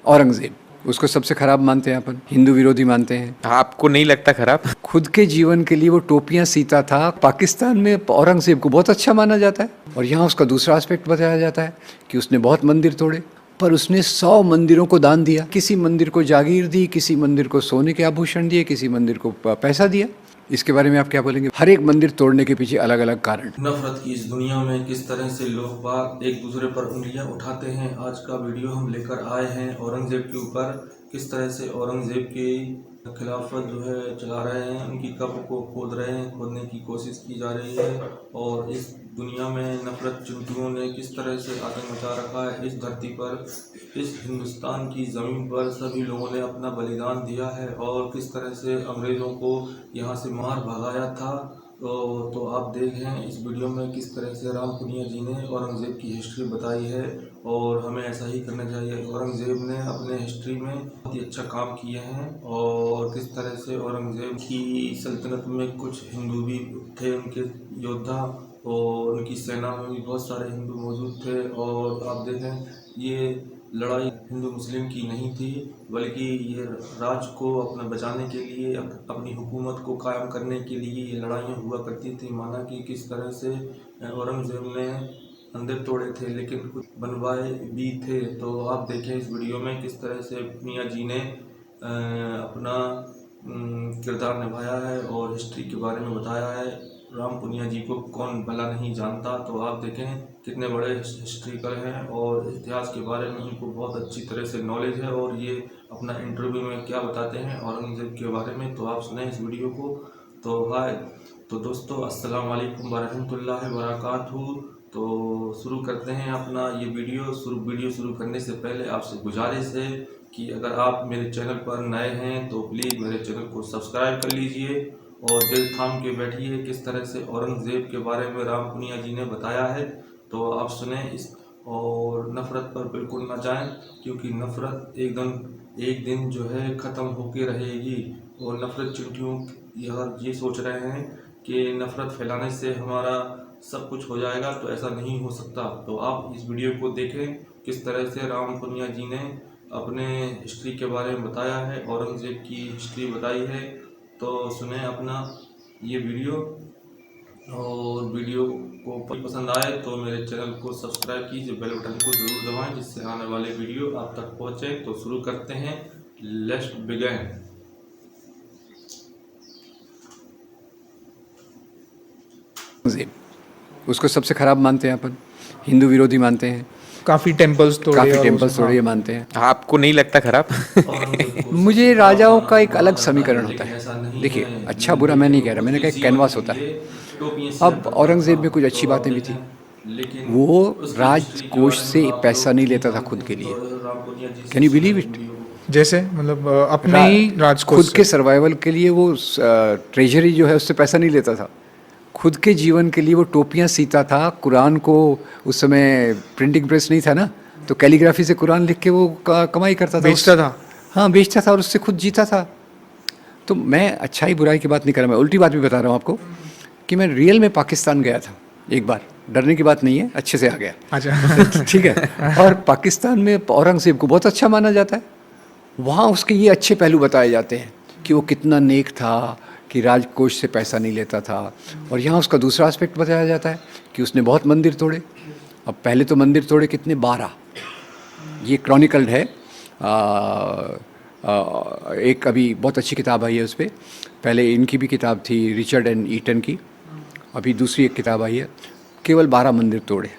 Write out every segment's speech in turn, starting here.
औरंगजेब, उसको सबसे खराब मानते हैं अपन, हिंदू विरोधी मानते हैं। आपको नहीं लगता खराब? खुद के जीवन के लिए वो टोपियां सीता था। पाकिस्तान में औरंगजेब को बहुत अच्छा माना जाता है और यहाँ उसका दूसरा एस्पेक्ट बताया जाता है कि उसने बहुत मंदिर तोड़े, पर उसने 100 मंदिरों को दान दिया। किसी मंदिर को जागीर दी, किसी मंदिर को सोने के आभूषण दिए, किसी मंदिर को पैसा दिया। इसके बारे में आप क्या बोलेंगे? हर एक मंदिर तोड़ने के पीछे अलग अलग कारण। नफरत की इस दुनिया में किस तरह से लोग बाग एक दूसरे पर उंगलियां उठाते हैं, आज का वीडियो हम लेकर आए हैं औरंगजेब के ऊपर। किस तरह से औरंगजेब की खिलाफत जो है चला रहे हैं, उनकी कब्र को खोद रहे हैं, खोदने की कोशिश की जा रही है। और इस दुनिया में नफरत चिंटुओं ने किस तरह से आतंक मचा रखा है इस धरती पर, इस हिंदुस्तान की ज़मीन पर सभी लोगों ने अपना बलिदान दिया है और किस तरह से अंग्रेज़ों को यहाँ से मार भगाया था। तो आप देखें इस वीडियो में किस तरह से राम पुनिया जी ने औरंगज़ेब की हिस्ट्री बताई है और हमें ऐसा ही करना चाहिए। औरंगज़ेब ने अपने हिस्ट्री में बहुत ही अच्छा काम किए हैं और किस तरह से औरंगज़ेब की सल्तनत में कुछ हिंदू भी थे, उनके योद्धा, और उनकी सेना में भी बहुत सारे हिंदू मौजूद थे। और आप देखें ये लड़ाई हिंदू मुस्लिम की नहीं थी, बल्कि ये राज को अपना बचाने के लिए, अपनी हुकूमत को कायम करने के लिए ये लड़ाइयाँ हुआ करती थी। माना कि किस तरह से औरंगज़ेब ने मंदिर तोड़े थे लेकिन कुछ बनवाए भी थे। तो आप देखें इस वीडियो में किस तरह से पुनिया जी ने अपना किरदार निभाया है और हिस्ट्री के बारे में बताया है। राम पुनिया जी को कौन भला नहीं जानता। तो आप देखें कितने बड़े हिस्ट्रिकल हैं और इतिहास के बारे में उनको बहुत अच्छी तरह से नॉलेज है और ये अपना इंटरव्यू में क्या बताते हैं औरंगज़ेब के बारे में। तो आप सुने इस वीडियो को। तो हाय, तो दोस्तों अस्सलाम वालेकुम वरहमतुल्लाहि वबरकातुहू। तो शुरू करते हैं अपना ये वीडियो शुरू करने से पहले आपसे गुजारिश है कि अगर आप मेरे चैनल पर नए हैं तो प्लीज़ मेरे चैनल को सब्सक्राइब कर लीजिए और दिल थाम के बैठिए। किस तरह से औरंगज़ेब के बारे में राम पुनिया जी ने बताया है, तो आप सुने इस। और नफ़रत पर बिल्कुल ना जाएं, क्योंकि नफ़रत एक दिन जो है ख़त्म होके रहेगी। और नफ़रत चिंटियों ये सोच रहे हैं कि नफ़रत फैलाने से हमारा सब कुछ हो जाएगा, तो ऐसा नहीं हो सकता। तो आप इस वीडियो को देखें किस तरह से राम पुनिया जी ने अपने हिस्ट्री के बारे में बताया है, औरंगज़ेब की हिस्ट्री बताई है। तो सुने अपना ये वीडियो, और वीडियो को पसंद आए तो मेरे चैनल को सब्सक्राइब कीजिए, बेल बटन को ज़रूर दबाएं जिससे आने वाले वीडियो आप तक पहुंचे। तो शुरू करते हैं, लेट्स बिगिन। औरंगजेब, उसको सबसे खराब मानते हैं अपन, हिंदू विरोधी मानते हैं। काफी टेम्पल्स तोड़े काफ़ी और टेम्पल्स उसमें- तोड़े ये मानते हैं। आपको नहीं लगता खराब? मुझे राजाओं का एक अलग समीकरण होता है। देखिए, अच्छा बुरा मैं नहीं कह रहा, मैंने कहा एक कैनवास होता है। अब औरंगज़ेब में कुछ अच्छी बातें भी थी। वो राजकोष से पैसा नहीं लेता था खुद के लिए। Can you believe it? जैसे मतलब अपने ही राजकोष खुद के सर्वाइवल के लिए वो ट्रेजरी जो है उससे पैसा नहीं लेता था। खुद के जीवन के लिए वो टोपियां सीता था। कुरान को उस समय प्रिंटिंग प्रेस नहीं था ना, तो कैलीग्राफी से कुरान लिख के वो कमाई करता था, बेचता था। हाँ, बेचता था और उससे खुद जीता था। तो मैं अच्छाई बुराई की बात नहीं कर रहा, मैं उल्टी बात भी बता रहा हूँ आपको कि मैं रियल में पाकिस्तान गया था एक बार। डरने की बात नहीं है, अच्छे से आ गया। अच्छा। ठीक है। और पाकिस्तान में औरंगज़ेब को बहुत अच्छा माना जाता है। वहाँ उसके ये अच्छे पहलू बताए जाते हैं कि वो कितना नेक था, कि राजकोष से पैसा नहीं लेता था। और यहाँ उसका दूसरा एस्पेक्ट बताया जाता है कि उसने बहुत मंदिर तोड़े। अब पहले तो मंदिर तोड़े कितने, 12। ये क्रॉनिकल्ड है। एक अभी बहुत अच्छी किताब आई है उस पर। पहले इनकी भी किताब थी, रिचर्ड एंड ईटन की। अभी दूसरी एक किताब आई है, केवल 12 मंदिर तोड़े।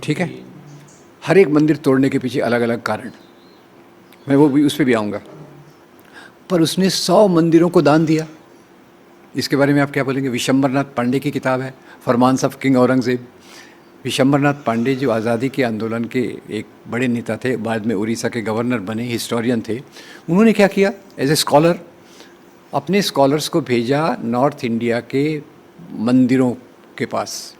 ठीक है। हर एक मंदिर तोड़ने के पीछे अलग अलग कारण, मैं वो भी उस पर भी आऊँगा। पर उसने 100 मंदिरों को दान दिया। इसके बारे में आप क्या बोलेंगे? विशंबरनाथ पांडे की किताब है, फरमान्स ऑफ किंग औरंगज़ेब। विशंबरनाथ पांडे जो आज़ादी के आंदोलन के एक बड़े नेता थे, बाद में उड़ीसा के गवर्नर बने, हिस्टोरियन थे। उन्होंने क्या किया, एज ए स्कॉलर अपने स्कॉलर्स को भेजा नॉर्थ इंडिया के मंदिरों के पास,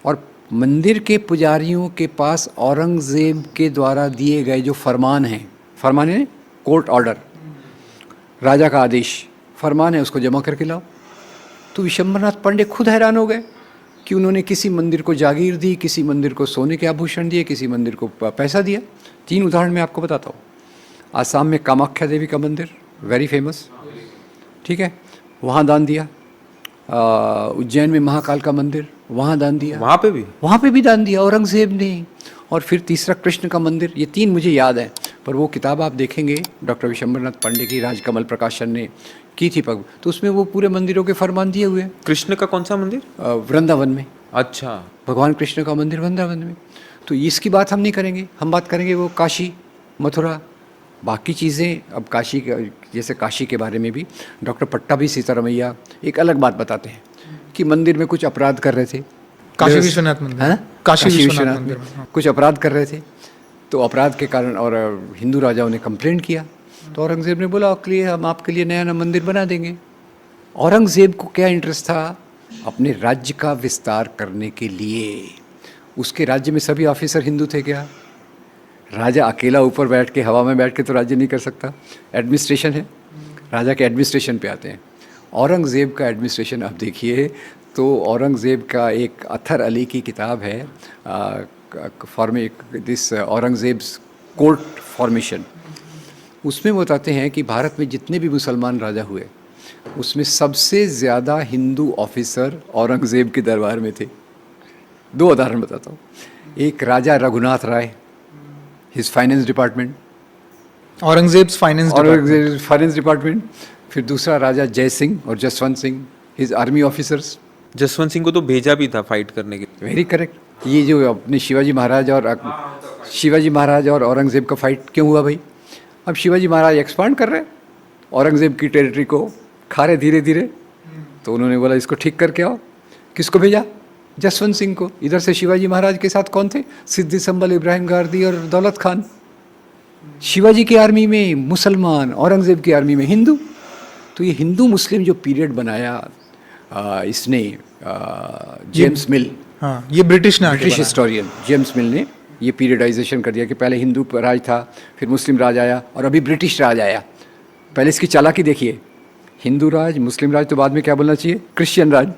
और मंदिर के पुजारियों के पास औरंगज़ेब के द्वारा दिए गए जो फरमान हैं, फरमान है कोर्ट ऑर्डर, राजा का आदेश, फरमान है, उसको जमा करके लाओ। तो विशंबरनाथ पांडे खुद हैरान हो गए कि उन्होंने किसी मंदिर को जागीर दी, किसी मंदिर को सोने के आभूषण दिए, किसी मंदिर को पैसा दिया। 3 उदाहरण मैं आपको बताता हूँ। आसाम में कामाख्या देवी का मंदिर, वेरी फेमस, ठीक है, वहाँ दान दिया। उज्जैन में महाकाल का मंदिर, वहाँ दान दिया। वहाँ पे भी दान दिया औरंगज़ेब ने। और फिर तीसरा कृष्ण का मंदिर। ये 3 मुझे याद है, पर वो किताब आप देखेंगे डॉक्टर विशंबरनाथ पांडे की, राजकमल प्रकाशन ने की थी पग, तो उसमें वो पूरे मंदिरों के फरमान दिए हुए हैं। कृष्ण का कौन सा मंदिर? वृंदावन में। अच्छा, भगवान कृष्ण का मंदिर वृंदावन में। तो इसकी बात हम नहीं करेंगे, हम बात करेंगे वो काशी, मथुरा, बाकी चीज़ें। अब काशी जैसे काशी के बारे में भी डॉक्टर पट्टाभी सीतारमैया एक अलग बात बताते हैं कि मंदिर में कुछ अपराध कर रहे थे। काशी विश्वनाथ मंदिर, हाँ? काशी विश्वनाथ में मंदिर में, हाँ। कुछ अपराध कर रहे थे, तो अपराध के कारण और हिंदू राजाओं ने कंप्लेंट किया, तो औरंगज़ेब ने बोला के लिए हम आपके लिए नया मंदिर बना देंगे। औरंगज़ेब को क्या इंटरेस्ट था? अपने राज्य का विस्तार करने के लिए। उसके राज्य में सभी ऑफिसर हिंदू थे क्या? राजा अकेला ऊपर बैठ के, हवा में बैठ के तो राज्य नहीं कर सकता, एडमिनिस्ट्रेशन है, राजा के एडमिनिस्ट्रेशन पे आते हैं। औरंगज़ेब का एडमिनिस्ट्रेशन आप देखिए तो औरंगज़ेब का एक अथर अली की किताब है, दिस औरंगज़ेब्स कोर्ट फॉर्मेशन। उसमें वो बताते हैं कि भारत में जितने भी मुसलमान राजा हुए उसमें सबसे ज़्यादा हिंदू ऑफिसर औरंगज़ेब के दरबार में थे। 2 उदाहरण बताता हूँ। एक राजा Raghunath Rai, his finance department, Aurangzeb's finance department. फिर दूसरा राजा जय सिंह और Jaswant Singh, his army officers. Jaswant Singh को तो भेजा भी था फाइट करने के लिए। Very correct. ये जो अपने शिवाजी महाराज और औरंगज़ेब का फाइट क्यों हुआ भाई? अब शिवाजी महाराज एक्सपांड कर रहे हैं, औरंगज़ेब की टेरिटरी को खा रहे धीरे धीरे, तो उन्होंने बोला इसको ठीक करके आओ। किसको भेजा? जसवंत सिंह को। इधर से शिवाजी महाराज के साथ कौन थे? सिद्दी संबल, इब्राहिम गारदी और दौलत खान। शिवाजी की आर्मी में मुसलमान, औरंगज़ेब की आर्मी में हिंदू। तो ये हिंदू मुस्लिम जो पीरियड बनाया इसने जेम्स मिल, हाँ, ये ब्रिटिश हिस्टोरियन जेम्स मिल ने ये पीरियडाइजेशन कर दिया कि पहले हिंदू राज था, फिर मुस्लिम राज आया और अभी ब्रिटिश राज आया। पहले इसकी चालाकी देखिए, हिंदू राज, मुस्लिम राज, तो बाद में क्या बोलना चाहिए? क्रिश्चियन राज।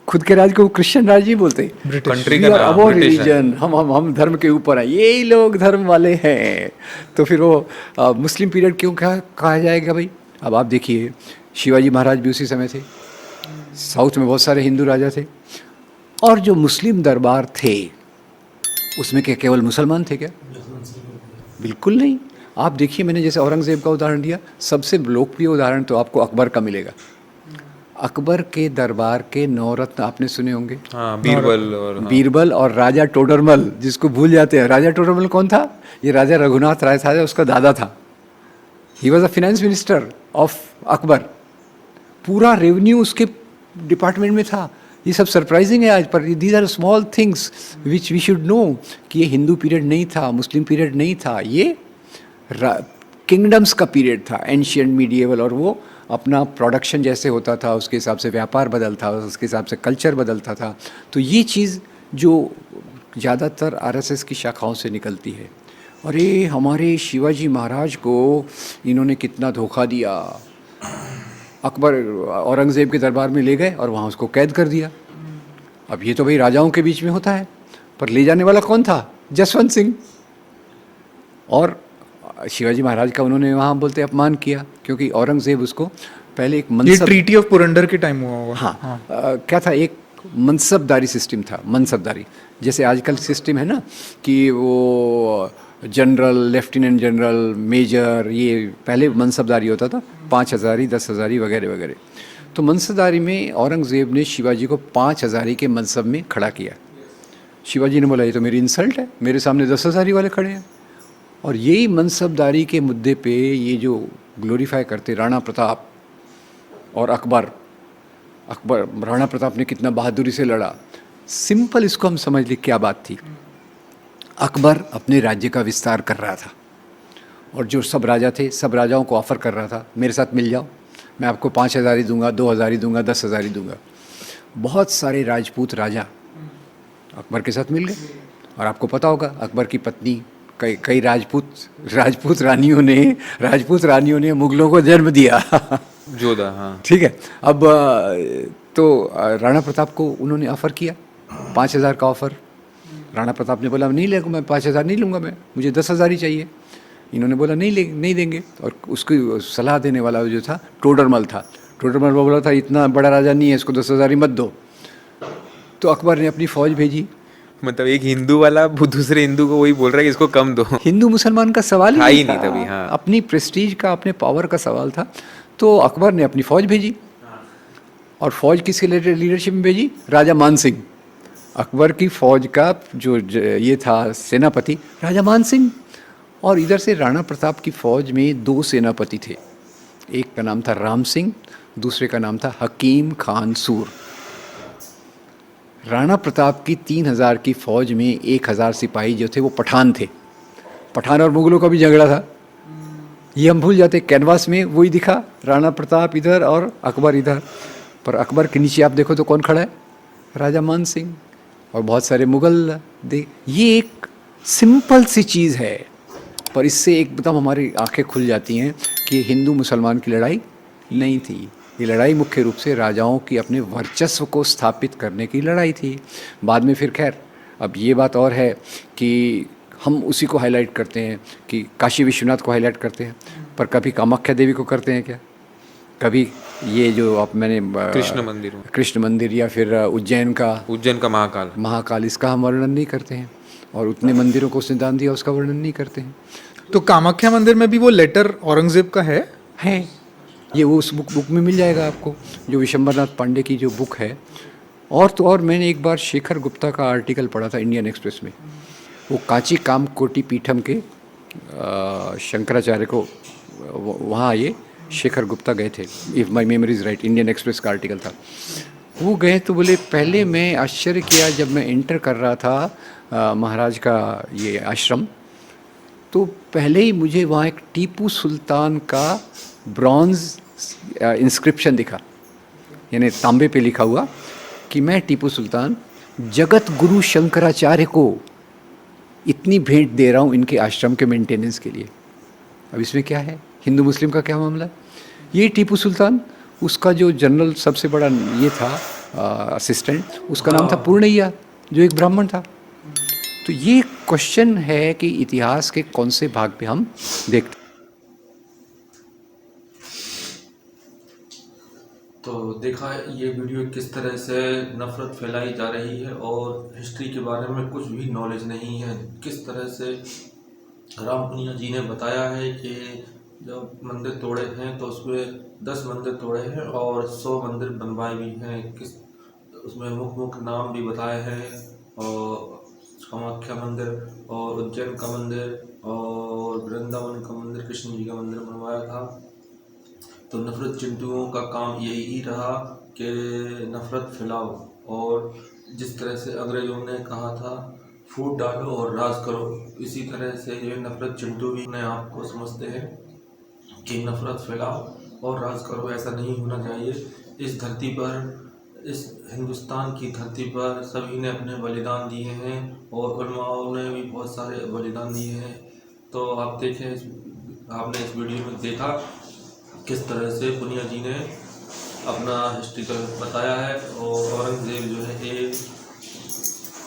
खुद के राज को क्रिश्चियन राज ही बोलते हैं। कंट्री का नाम अब ब्रिटिश है। रिलीजन, हम धर्म के ऊपर हैं, यही लोग धर्म वाले हैं। तो फिर वो मुस्लिम पीरियड क्यों कहा जाएगा भाई? अब आप देखिए, शिवाजी महाराज भी उसी समय थे, साउथ में बहुत सारे हिंदू राजा थे, और जो मुस्लिम दरबार थे उसमें क्या केवल मुसलमान थे क्या? बिल्कुल नहीं। आप देखिए, मैंने जैसे औरंगज़ेब का उदाहरण दिया, सबसे लोकप्रिय उदाहरण तो आपको अकबर का मिलेगा। अकबर के दरबार के 9 रत्न आपने सुने होंगे। हाँ, बीरबल और राजा टोडरमल, जिसको भूल जाते हैं। राजा टोडरमल कौन था? ये राजा रघुनाथ राय था, उसका दादा था। He was a finance minister of Akbar. पूरा रेवेन्यू उसके डिपार्टमेंट में था। ये सब सरप्राइजिंग है आज, पर these are small things which we should know कि ये हिंदू पीरियड नहीं था, मुस्लिम पीरियड नहीं था, ये किंगडम्स का पीरियड था, एंशियंट मीडिएवल। और वो अपना प्रोडक्शन जैसे होता था उसके हिसाब से व्यापार बदलता था, उसके हिसाब से कल्चर बदलता था। तो ये चीज़ जो ज़्यादातर आरएसएस की शाखाओं से निकलती है, अरे हमारे शिवाजी महाराज को इन्होंने कितना धोखा दिया। अकबर औरंगज़ेब के दरबार में ले गए और वहाँ उसको कैद कर दिया। अब ये तो भाई राजाओं के बीच में होता है, पर ले जाने वाला कौन था? जसवंत सिंह। और शिवाजी महाराज का उन्होंने वहाँ बोलते अपमान किया, क्योंकि औरंगज़ेब उसको पहले एक ये ट्रीटी ऑफ पुरंदर के टाइम हुआ होगा। हाँ, क्या था? एक मनसबदारी सिस्टम था, मनसबदारी। जैसे आजकल सिस्टम है ना कि वो जनरल, लेफ्टिनेंट जनरल, मेजर, ये पहले मनसबदारी होता था, 5 हज़ारी, 10 हज़ारी वगैरह वगैरह। तो मनसबदारी में औरंगज़ेब ने शिवाजी को 5 हज़ारी के मनसब में खड़ा किया। शिवाजी ने बोला ये तो मेरी इंसल्ट है, मेरे सामने 10 हज़ारी वाले खड़े हैं। और यही मनसबदारी के मुद्दे पे ये जो ग्लोरीफाई करते राणा प्रताप और अकबर, राणा प्रताप ने कितना बहादुरी से लड़ा। सिंपल इसको हम समझ लें क्या बात थी। अकबर अपने राज्य का विस्तार कर रहा था, और जो सब राजा थे, सब राजाओं को ऑफ़र कर रहा था मेरे साथ मिल जाओ, मैं आपको 5 हज़ारी दूंगा, 2 हज़ारी दूंगा, 10 हज़ारी दूंगा। बहुत सारे राजपूत राजा अकबर के साथ मिल गए। और आपको पता होगा अकबर की पत्नी, कई राजपूत रानियों ने मुगलों को जन्म दिया। जोधा, हाँ ठीक है। अब तो राणा प्रताप को उन्होंने ऑफ़र किया 5 हज़ार का ऑफ़र। राणा प्रताप ने बोला नहीं लेगा, मैं 5 हज़ार नहीं लूँगा, मैं मुझे 10 हज़ार ही चाहिए। इन्होंने बोला नहीं देंगे। और उसकी सलाह देने वाला जो था टोडरमल था। टोडरमल बोला था इतना बड़ा राजा नहीं है, इसको 10,000 ही मत दो। तो अकबर ने अपनी फ़ौज भेजी। मतलब एक हिंदू वाला वो दूसरे हिंदू को वही बोल रहा है कि इसको कम दो। हिंदू मुसलमान का सवाल था ही ही नहीं नहीं था। तभी, हाँ। अपनी प्रेस्टीज का, अपने पावर का सवाल था। तो अकबर ने अपनी फ़ौज भेजी। और फ़ौज किसके लीडरशिप में भेजी? राजा मान सिंह। अकबर की फ़ौज का जो ये था सेनापति राजा मान सिंह। और इधर से राणा प्रताप की फ़ौज में 2 सेनापति थे। एक का नाम था राम सिंह, दूसरे का नाम था हकीम खान सूर। राणा प्रताप की 3,000 की फ़ौज में 1,000 सिपाही जो थे वो पठान थे। पठान और मुगलों का भी झगड़ा था, ये हम भूल जाते। कैनवास में वही दिखा, राणा प्रताप इधर और अकबर इधर। पर अकबर के नीचे आप देखो तो कौन खड़ा है? राजा मान सिंह और बहुत सारे मुगल। ये एक सिंपल सी चीज़ है, पर इससे एकदम हमारी आंखें खुल जाती हैं कि हिंदू मुसलमान की लड़ाई नहीं थी। ये लड़ाई मुख्य रूप से राजाओं की अपने वर्चस्व को स्थापित करने की लड़ाई थी। बाद में फिर खैर अब ये बात और है कि हम उसी को हाईलाइट करते हैं कि काशी विश्वनाथ को हाईलाइट करते हैं, पर कभी कामाख्या देवी को करते हैं क्या? कभी ये जो आप मैंने कृष्ण मंदिर या फिर उज्जैन का महाकाल इसका हम वर्णन नहीं करते हैं। और उतने मंदिरों को उसने दान दिया, उसका वर्णन नहीं करते हैं। तो कामाख्या मंदिर में भी वो लेटर औरंगजेब का है? ये वो उस बुक में मिल जाएगा आपको, जो विशंबरनाथ पांडे की जो बुक है। और तो और मैंने एक बार शेखर गुप्ता का आर्टिकल पढ़ा था इंडियन एक्सप्रेस में। वो कांची कामकोटी पीठम के शंकराचार्य को वहाँ ये शेखर गुप्ता गए थे, if my memory is right, Indian express का आर्टिकल था। वो गए तो बोले पहले मैं आश्चर्य किया जब मैं एंटर कर रहा था महाराज का ये आश्रम, तो पहले ही मुझे वहाँ एक टीपू सुल्तान का ब्रॉन्ज इंस्क्रिप्शन दिखा, यानी तांबे पे लिखा हुआ कि मैं टीपू सुल्तान जगत गुरु शंकराचार्य को इतनी भेंट दे रहा हूँ इनके आश्रम के मेंटेनेंस के लिए। अब इसमें क्या है? हिंदू मुस्लिम का क्या मामला? ये टीपू सुल्तान, उसका जो जनरल सबसे बड़ा ये था असिस्टेंट, उसका नाम था पूर्णैया, जो एक ब्राह्मण था। तो ये क्वेश्चन है कि इतिहास के कौन से भाग पे हम देखते। तो देखा ये वीडियो किस तरह से नफरत फैलाई जा रही है और हिस्ट्री के बारे में कुछ भी नॉलेज नहीं है। किस तरह से राम पुनिया जी ने बताया है कि जब मंदिर तोड़े हैं तो उसमें 10 मंदिर तोड़े हैं और 100 मंदिर बनवाए भी हैं। किस उसमें मुख्य नाम भी बताए हैं, और कामाख्या मंदिर और उज्जैन का मंदिर और वृंदावन का मंदिर, कृष्ण जी का मंदिर बनवाया था। तो नफरत चिंटुओं का काम यही रहा कि नफरत फैलाओ, और जिस तरह से अंग्रेजों ने कहा था फूट डालो और राज करो, इसी तरह से ये नफरत चिंटू भी अपने आप को समझते हैं कि नफरत फैलाओ और राज करो। ऐसा नहीं होना चाहिए। इस धरती पर, इस हिंदुस्तान की धरती पर सभी ने अपने बलिदान दिए हैं और उलमाओं ने भी बहुत सारे बलिदान दिए हैं। तो आप देखें, आपने इस वीडियो में देखा किस तरह से पुनिया जी ने अपना हिस्ट्रिकल बताया है। और औरंगज़ेब जो है एक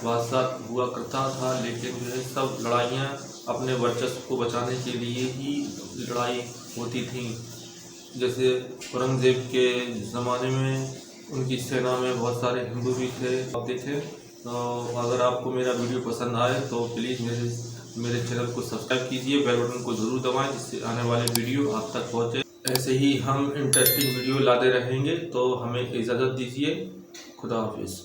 बादशाह हुआ करता था, लेकिन जो है सब लड़ाइयाँ अपने वर्चस्व को बचाने के लिए ही लड़ाई होती थी। जैसे औरंगज़ेब के ज़माने में उनकी सेना में बहुत सारे हिंदू भी थे। आप देखें, तो अगर आपको मेरा वीडियो पसंद आए तो प्लीज़ मेरे चैनल को सब्सक्राइब कीजिए, बेल बटन को ज़रूर दबाएं जिससे आने वाले वीडियो आप तक पहुँचे। ऐसे ही हम इंटरेस्टिंग वीडियो लाते रहेंगे, तो हमें इजाज़त दीजिए। खुदा हाफिज़।